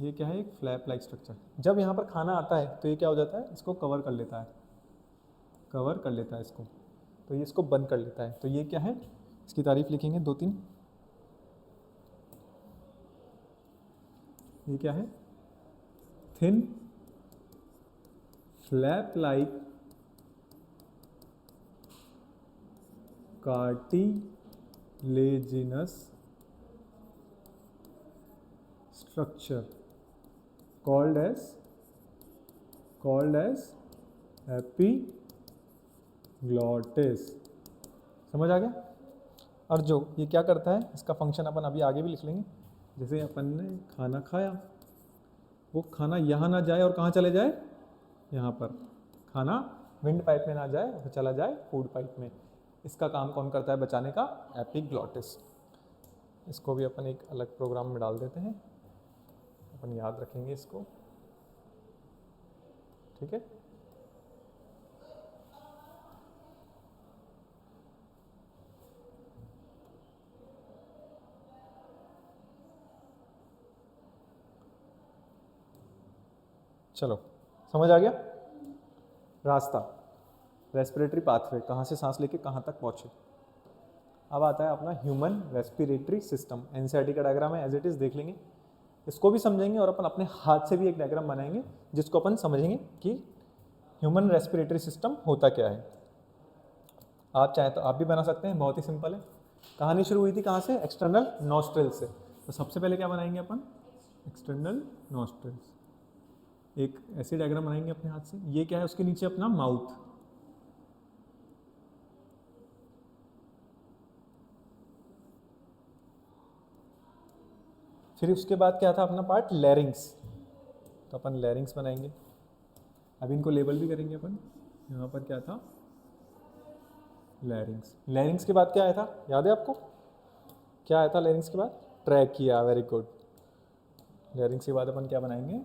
ये क्या है? एक फ्लैप लाइक स्ट्रक्चर। जब यहाँ पर खाना आता है तो ये क्या हो जाता है? इसको कवर कर लेता है, कवर कर लेता है इसको, तो ये इसको बंद कर लेता है। तो ये क्या है? इसकी तारीफ लिखेंगे दो तीन। ये क्या है? Thin flap like cartilaginous structure called as epiglottis. समझ आ गया? और जो ये क्या करता है, इसका फंक्शन अपन अभी आगे भी लिख लेंगे। जैसे अपन ने खाना खाया, वो खाना यहाँ ना जाए और कहाँ चले जाए? यहाँ पर। खाना विंड पाइप में ना जाए और चला जाए फूड पाइप में। इसका काम कौन करता है बचाने का? एपिग्लॉटिस। इसको भी अपन एक अलग प्रोग्राम में डाल देते हैं, अपन याद रखेंगे इसको, ठीक है। चलो, समझ आ गया? रास्ता, रेस्पिरेटरी पाथवे, कहाँ से सांस लेके कहाँ तक पहुँचे। अब आता है अपना ह्यूमन रेस्पिरेटरी सिस्टम। एनसीईआरटी का डायग्राम है, एज इट इज़ देख लेंगे, इसको भी समझेंगे और अपन अपने हाथ से भी एक डायग्राम बनाएंगे जिसको अपन समझेंगे कि ह्यूमन रेस्पिरेटरी सिस्टम होता क्या है। आप चाहे तो आप भी बना सकते हैं, बहुत ही सिंपल है। कहानी शुरू हुई थी कहाँ से? एक्सटर्नल नॉस्ट्रल से। तो सबसे पहले क्या बनाएंगे अपन? External nostrils. एक ऐसी डायग्राम बनाएंगे अपने हाथ से। ये क्या है? उसके नीचे अपना माउथ, फिर उसके बाद क्या था अपना पार्ट? लैरिंग्स। तो अपन लैरिंग्स बनाएंगे। अभी इनको लेबल भी करेंगे अपन। यहाँ पर क्या था? लैरिंग्स। लैरिंग्स के बाद क्या आया था, याद है आपको? क्या आया था लैरिंग्स के बाद? ट्रैकिया। Very good. लैरिंग्स के बाद अपन क्या बनाएंगे?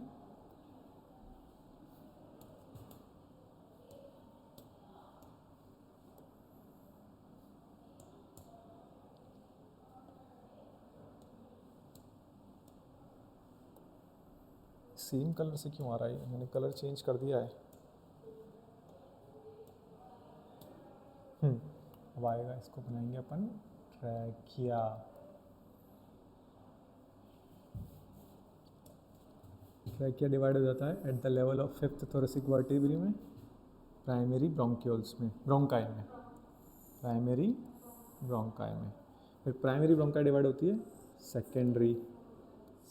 सेम कलर से क्यों आ रहा है? मैंने कलर चेंज कर दिया है। अब आएगा, इसको बनाएंगे अपन ट्रैकिया। ट्रैकिया डिवाइड हो जाता है at the level of 5th thoracic vertebrae में, प्राइमरी ब्रोंक्यूल्स में, ब्रोंकाई में, प्राइमरी ब्रोंकाई में। फिर प्राइमरी ब्रोंकाई डिवाइड होती है सेकेंडरी,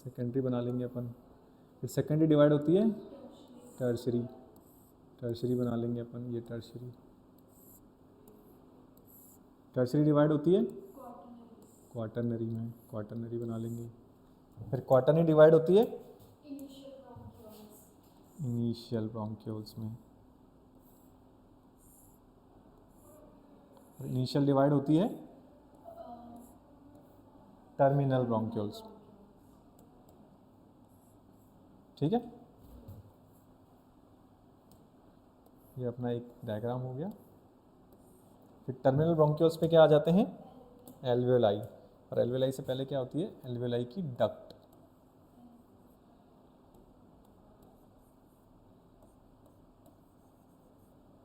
सेकेंडरी बना लेंगे अपन। फिर सेकेंडरी डिवाइड होती है टर्शरी, टर्शरी बना लेंगे अपन, ये टर्शरी। टर्शरी डिवाइड होती है क्वाटरनरी में, क्वाटरनरी बना लेंगे। फिर क्वाटरनरी डिवाइड होती है इनिशियल ब्रोंक्यूल्स में। इनिशियल डिवाइड होती है टर्मिनल ब्रोंक्यूल्स, ठीक है। ये अपना एक डायग्राम हो गया। फिर टर्मिनल ब्रोंक्यूल्स पे क्या आ जाते हैं? एल्वेओलाई। और एल्वेलाई से पहले क्या होती है, एल्वेलाई की डक्ट।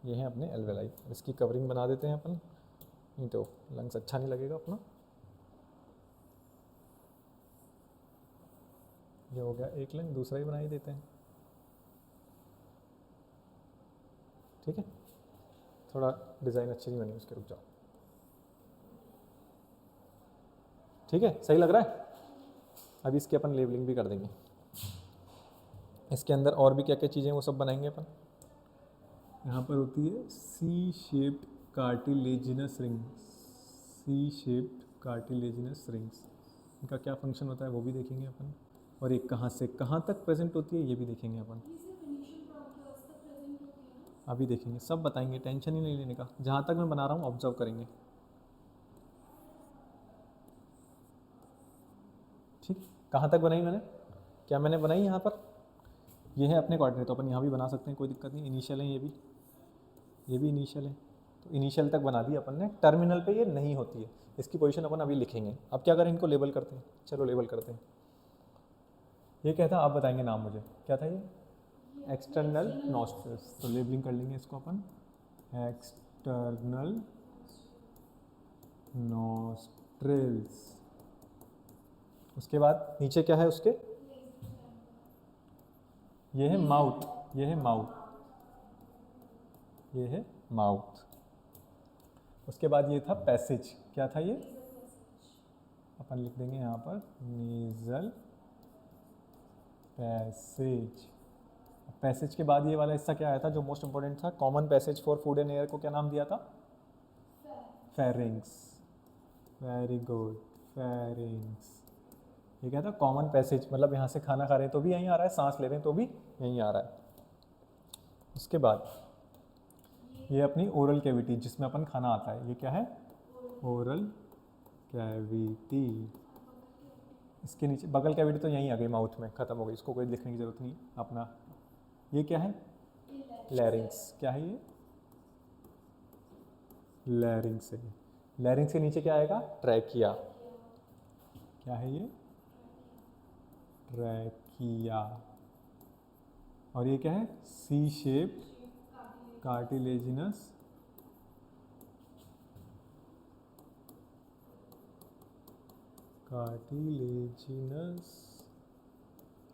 ये है अपने एल्वेलाई। इसकी कवरिंग बना देते हैं अपन, नहीं तो लंग्स अच्छा नहीं लगेगा अपना। ये हो गया एक लंग, दूसरा ही बना ही देते हैं। ठीक है, थोड़ा डिज़ाइन अच्छी नहीं बनी उसके, रुक जाओ। ठीक है, सही लग रहा है। अभी इसकी अपन लेबलिंग भी कर देंगे। इसके अंदर और भी क्या क्या चीज़ें वो सब बनाएंगे अपन। यहाँ पर होती है C shaped cartilaginous rings. C shaped cartilaginous rings, इनका क्या फंक्शन होता है वो भी देखेंगे अपन। और ये कहाँ से कहाँ तक प्रेजेंट होती है ये भी देखेंगे अपन। अभी देखेंगे, सब बताएंगे, टेंशन ही नहीं लेने का। जहाँ तक मैं बना रहा हूँ ऑब्जर्व करेंगे। ठीक, कहाँ तक बनाई मैंने, क्या मैंने बनाई यहाँ पर, ये है अपने कोऑर्डिनेट, तो अपन यहाँ भी बना सकते हैं, कोई दिक्कत नहीं। इनिशियल है ये भी इनिशियल है, तो इनिशियल तक बना दी अपन ने। टर्मिनल पे ये नहीं होती है, इसकी पोजीशन अपन अभी लिखेंगे। अब क्या करें, इनको लेबल करते हैं। चलो लेबल करते हैं। ये क्या था आप बताएंगे नाम मुझे, क्या था ये, एक्सटर्नल नॉस्ट्रल्स। तो लेबलिंग कर लेंगे इसको अपन, एक्सटर्नल नॉस्ट्रल्स। उसके बाद नीचे क्या है उसके, ये है माउथ, ये है माउथ, ये है माउथ। उसके बाद ये था पैसेज, क्या था ये, अपन लिख देंगे यहाँ पर नेजल पैसेज। पैसेज के बाद ये वाला हिस्सा क्या आया था जो मोस्ट इंपॉर्टेंट था, common passage for food and air को क्या नाम दिया था, फेरिंग्स। Very good, pharynx. ये क्या था, कॉमन पैसेज, मतलब यहाँ से खाना खा रहे हैं तो भी यहीं आ रहा है, सांस ले रहे हैं तो भी यहीं आ रहा है। उसके बाद ये अपनी ओरल कैविटी जिसमें अपन खाना आता है, ये क्या है, ओरल कैविटी। इसके नीचे बगल कैविटी तो यहीं आ गई, माउथ में ख़त्म हो गई, इसको कोई लिखने की ज़रूरत नहीं अपना। ये क्या है, लैरिंग्स। क्या है ये, लैरिंग्स है। लैरिंग्स के नीचे क्या आएगा, ट्रैकिया। क्या है ये, ट्रैकिया। और ये क्या है, सी शेप्ड कार्टिलेजिनस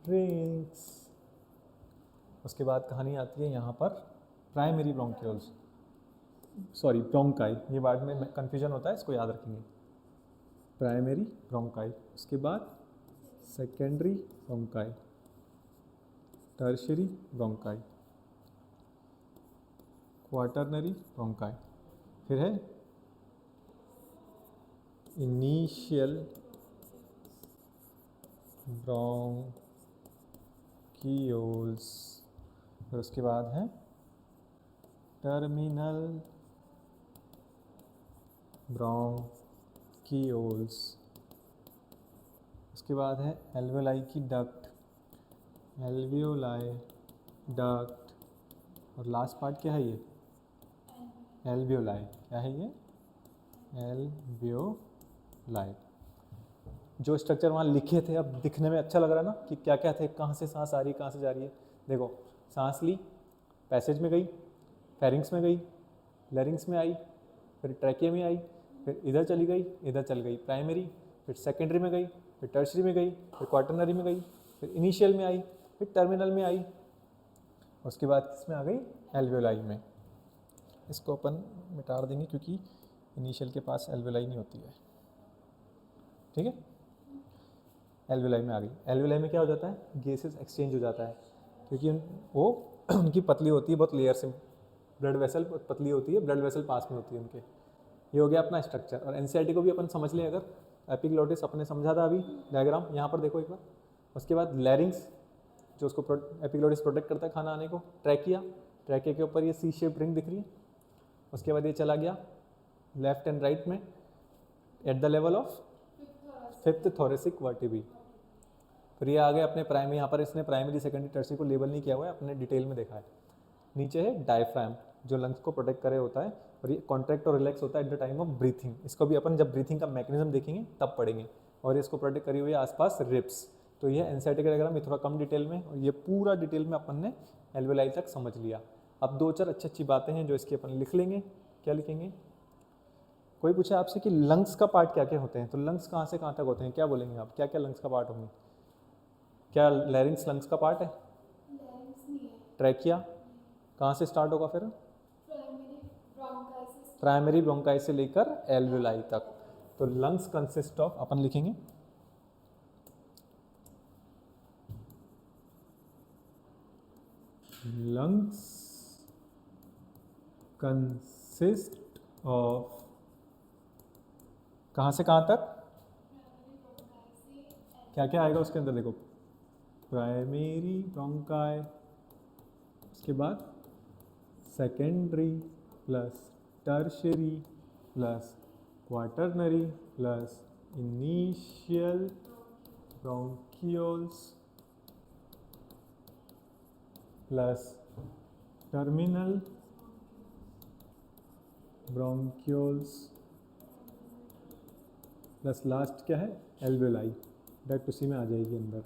रिंग्स। उसके बाद कहानी आती है यहाँ पर प्राइमरी ब्रोंक्यूल्स, सॉरी ब्रोंकाई, ये वर्ड में कंफ्यूजन होता है, इसको याद रखेंगे। प्राइमरी ब्रोंकाई, उसके बाद secondary bronchi, tertiary bronchi, quaternary bronchi, फिर है इनिशियल ब्रोंकियोल्स, फिर उसके बाद है टर्मिनल ब्रोंकियोल्स। उसके बाद है एल्वेलाई की डक्ट, एल्वियोलाई डक्ट। और लास्ट पार्ट क्या है ये, एल्वियोलाई। क्या है ये, एल्वियोलाई। जो स्ट्रक्चर वहाँ लिखे थे अब दिखने में अच्छा लग रहा है ना, कि क्या क्या थे, कहाँ से सांस आ रही है, कहाँ से जा रही है। देखो, सांस ली, पैसेज में गई, फेरिंग्स में गई, लैरिंग्स में आई, फिर ट्रैकिया में आई, फिर इधर चली गई, इधर चल गई प्राइमरी, फिर सेकेंडरी में गई, फिर टर्शरी में गई, फिर क्वाटरनरी में गई, फिर इनिशियल में आई, फिर टर्मिनल में आई, उसके बाद किस में आ गई, एल्वियोलाई में। इसको अपन मिटा देंगे क्योंकि इनिशियल के पास एल्वियोलाई नहीं होती है। ठीक है, एल्वियोलाई में आ गई। एल्वियोलाई में क्या हो जाता है, गैसेस एक्सचेंज हो जाता है, क्योंकि वो उनकी पतली होती है बहुत, लेयर से ब्लड वेसल पतली होती है, ब्लड वेसल पास में होती है उनके। ये हो गया अपना स्ट्रक्चर। और एनसीईआरटी को भी अपन समझ लें अगर, एपिग्लोटिस अपने समझा था अभी डायग्राम, यहाँ पर देखो एक बार। उसके बाद लैरिंग्स जो उसको एपिग्लोटिस प्रोटेक्ट करता है खाना आने को, ट्रैकिया, ट्रैकिया के ऊपर ये सी शेप रिंग दिख रही है। उसके बाद ये चला गया लेफ्ट एंड राइट में at the level of fifth thoracic vertebrae. फिर ये आ गए अपने प्राइमरी, यहाँ पर इसने प्राइमरी सेकेंडरी टर्सरी को लेबल नहीं किया हुआ है, अपने डिटेल में देखा है। नीचे है डायफ्राम जो लंग्स को प्रोटेक्ट करे होता है, और ये कॉन्ट्रैक्ट और रिलैक्स होता है at the time of breathing. इसको भी अपन जब ब्रीथिंग का मैकेनिज्म देखेंगे तब पढ़ेंगे। और इसको प्रोटेक्ट करी हुई है आसपास रिब्स। तो ये एनसीईआरटी का डायग्राम, ये थोड़ा कम डिटेल में, और ये पूरा डिटेल में अपन ने एल्वेलाई तक समझ लिया। अब 2-4 अच्छी बातें हैं जो इसकी अपन लिख लेंगे। क्या लिखेंगे? कोई पूछे आपसे कि लंग्स का पार्ट क्या क्या होते हैं, तो लंग्स कहाँ से कहाँ तक होते हैं, क्या बोलेंगे आप? क्या क्या लंग्स का पार्ट होंगे? क्या लैरिंग्स लंग्स का पार्ट है? ट्रैकिया कहाँ से स्टार्ट होगा फिर? प्राइमरी ब्रोंकाई से लेकर एल्वेलाई तक। तो लंग्स कंसिस्ट ऑफ, अपन लिखेंगे lungs consist of, कहाँ से कहाँ तक? क्या क्या आएगा उसके अंदर देखो, प्राइमरी ब्रोंकाई, उसके बाद secondary plus tertiary plus quaternary plus initial bronchioles plus terminal bronchioles plus last क्या है? एल्वेलाई। डायरेक्ट उसी में आ जाएगी अंदर।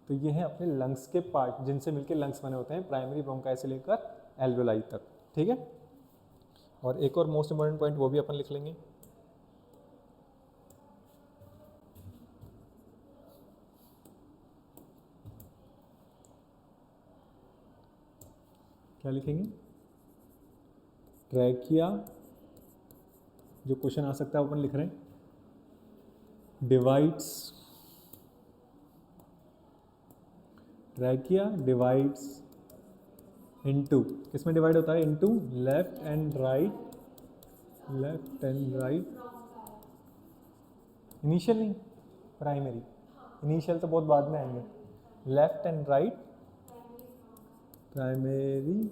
तो ये है अपने लंग्स के पार्ट जिनसे मिलके लंग्स बने होते हैं, प्राइमरी ब्रोंकाई से लेकर एल्वेलाई तक। ठीक है। और एक और मोस्ट इंपॉर्टेंट पॉइंट वो भी अपन लिख लेंगे। क्या लिखेंगे? ट्रैकिया, जो क्वेश्चन आ सकता है अपन लिख रहे हैं, डिवाइड्स, ट्रैकिया डिवाइड्स इनटू, किसमें डिवाइड होता है? Into left and right, left and right, initial नहीं, प्राइमरी, इनिशियल तो बहुत बाद में आएंगे। Left and right primary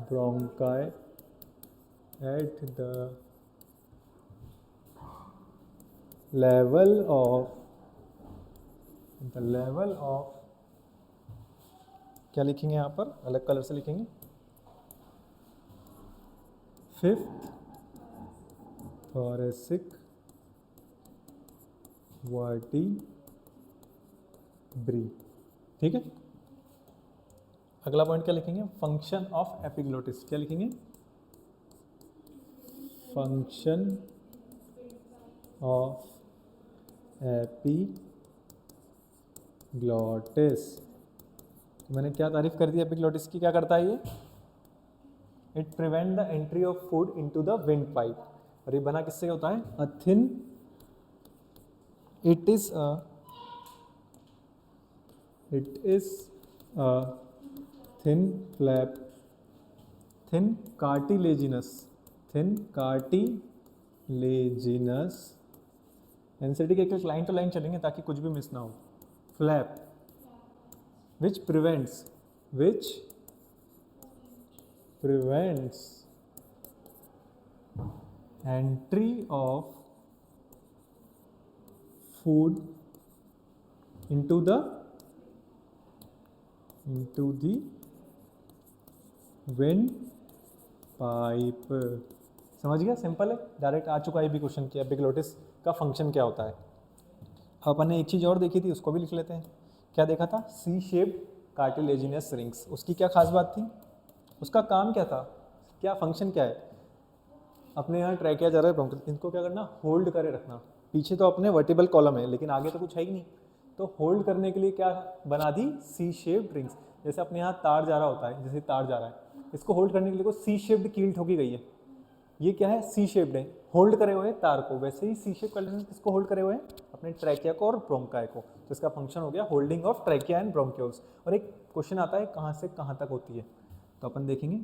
bronchi at the level of, क्या लिखेंगे यहाँ पर? अलग कलर से लिखेंगे, 5th thoracic vertebrae। ठीक है। अगला पॉइंट क्या लिखेंगे? Function of epiglottis. क्या लिखेंगे? Function of epiglottis. मैंने क्या तारीफ कर दी एपिग्लोटिस की? क्या करता है ये? It prevent the entry of food into the wind pipe. और ये बना किससे होता है? A thin, it is a thin flap, thin cartilaginous, NCERT के एक लाइन तो लाइन चलेंगे ताकि कुछ भी मिस ना हो। Flap which prevents entry of food into the wind pipe। समझ गया? सिंपल है, डायरेक्ट आ चुका है भी क्वेश्चन किया एपिग्लोटिस का फंक्शन क्या होता है। अपन ने एक चीज़ और देखी थी, उसको भी लिख लेते हैं। क्या देखा था? C shaped cartilaginous rings. उसकी क्या खास बात थी? उसका काम क्या था? क्या फंक्शन क्या है? अपने यहाँ ट्रैकिया जा रहा है ब्रोंकियल्स, इनको क्या करना? होल्ड करे रखना। पीछे तो अपने वर्टिबल कॉलम है लेकिन आगे तो कुछ है ही नहीं, तो होल्ड करने के लिए क्या बना दी? C shaped rings. जैसे अपने यहाँ तार जा रहा होता है, जैसे तार जा रहा है, इसको होल्ड करने के लिए सी शेप्ड कील ठोकी गई है। ये क्या है? सी शेप्ड है, होल्ड करे हुए तार को। वैसे ही सी शेप कंडीशन किसको होल्ड करे हुए हैं? अपने ट्रैकिया को और ब्रोंकाई को। तो इसका फंक्शन हो गया holding of trachea and bronchioles. और एक क्वेश्चन आता है कहाँ से कहाँ तक होती है, तो अपन देखेंगे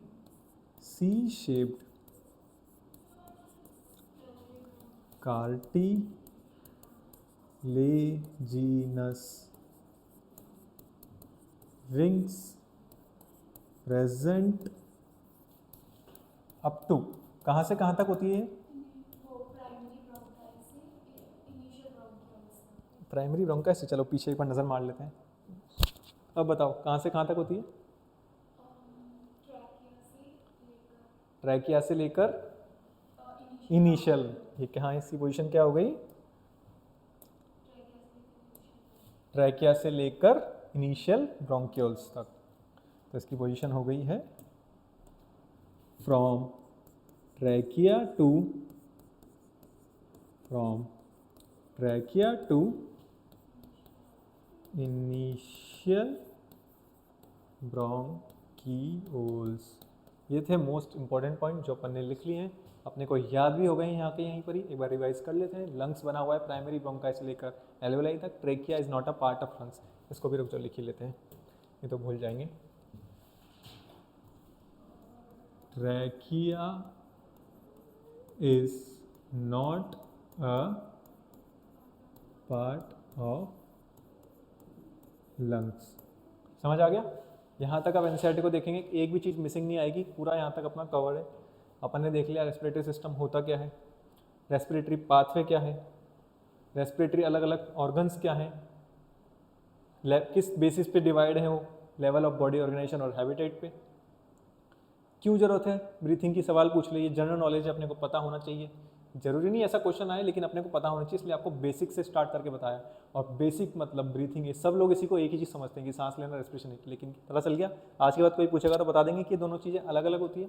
C shaped cartilaginous rings present up to, कहाँ से कहाँ तक होती है? प्राइमरी ब्रोंकाई से। चलो पीछे एक बार नज़र मार लेते हैं। अब बताओ कहाँ से कहाँ तक होती है? ट्रैकिया से लेकर इनिशियल, ये कहाँ इसकी पोजीशन क्या हो गई? ट्रैकिया से लेकर इनिशियल ब्रोंकियोल्स तक, तो इसकी पोजीशन हो गई है from trachea to initial bronchioles. ये थे मोस्ट इंपॉर्टेंट पॉइंट जो अपन ने लिख लिए हैं, अपने को याद भी हो गए हैं यहाँ के यहीं पर ही, एक बार रिवाइज कर लेते हैं। लंग्स बना हुआ है प्राइमरी ब्रोंकाई से लेकर एल्वेलाई तक, trachea is not a part of lungs, इसको भी रुक जाओ लिख ही लेते हैं, ये तो भूल जाएंगे। Trachea is not a part of lungs. समझ आ गया? यहाँ तक आप एनसीईआरटी को देखेंगे, एक भी चीज़ मिसिंग नहीं आएगी, पूरा यहाँ तक अपना कवर है। अपन ने देख लिया रेस्पिरेटरी सिस्टम होता क्या है, रेस्पिरेटरी पाथवे क्या है, रेस्पिरेटरी अलग अलग ऑर्गन्स क्या हैं, किस बेसिस पे डिवाइड है वो, लेवल ऑफ बॉडी ऑर्गेनाइजेशन और हैबिटेट पे, क्यों जरूरत है ब्रीथिंग की, सवाल पूछ लीजिए, जनरल नॉलेज अपने को पता होना चाहिए, जरूरी नहीं ऐसा क्वेश्चन आए लेकिन अपने को पता होना चाहिए, इसलिए आपको बेसिक से स्टार्ट करके बताया। और बेसिक मतलब ब्रीथिंग है, सब लोग इसी को एक ही चीज़ समझते हैं कि सांस लेना रेस्पिरेशन, लेकिन पता चल गया। आज के बाद कोई पूछेगा तो बता देंगे कि दोनों चीज़ें अलग अलग होती है।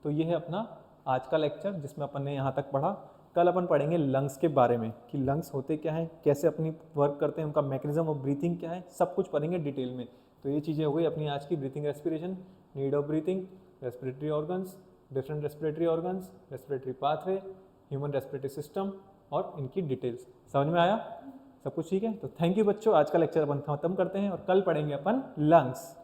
तो ये है अपना आज का लेक्चर जिसमें अपन ने यहाँ तक पढ़ा। कल अपन पढ़ेंगे लंग्स के बारे में कि लंग्स होते क्या हैं, कैसे अपनी वर्क करते हैं, उनका मैकेनिज्म ऑफ ब्रीथिंग क्या है, सब कुछ पढ़ेंगे डिटेल में। तो ये चीज़ें हो गई अपनी आज की breathing respiration, need of breathing, respiratory organs, different respiratory organs, respiratory pathway, human respiratory system और इनकी डिटेल्स। समझ में आया? सब कुछ ठीक है? तो थैंक यू बच्चों, आज का लेक्चर अपन खत्म करते हैं और कल पढ़ेंगे अपन लंग्स।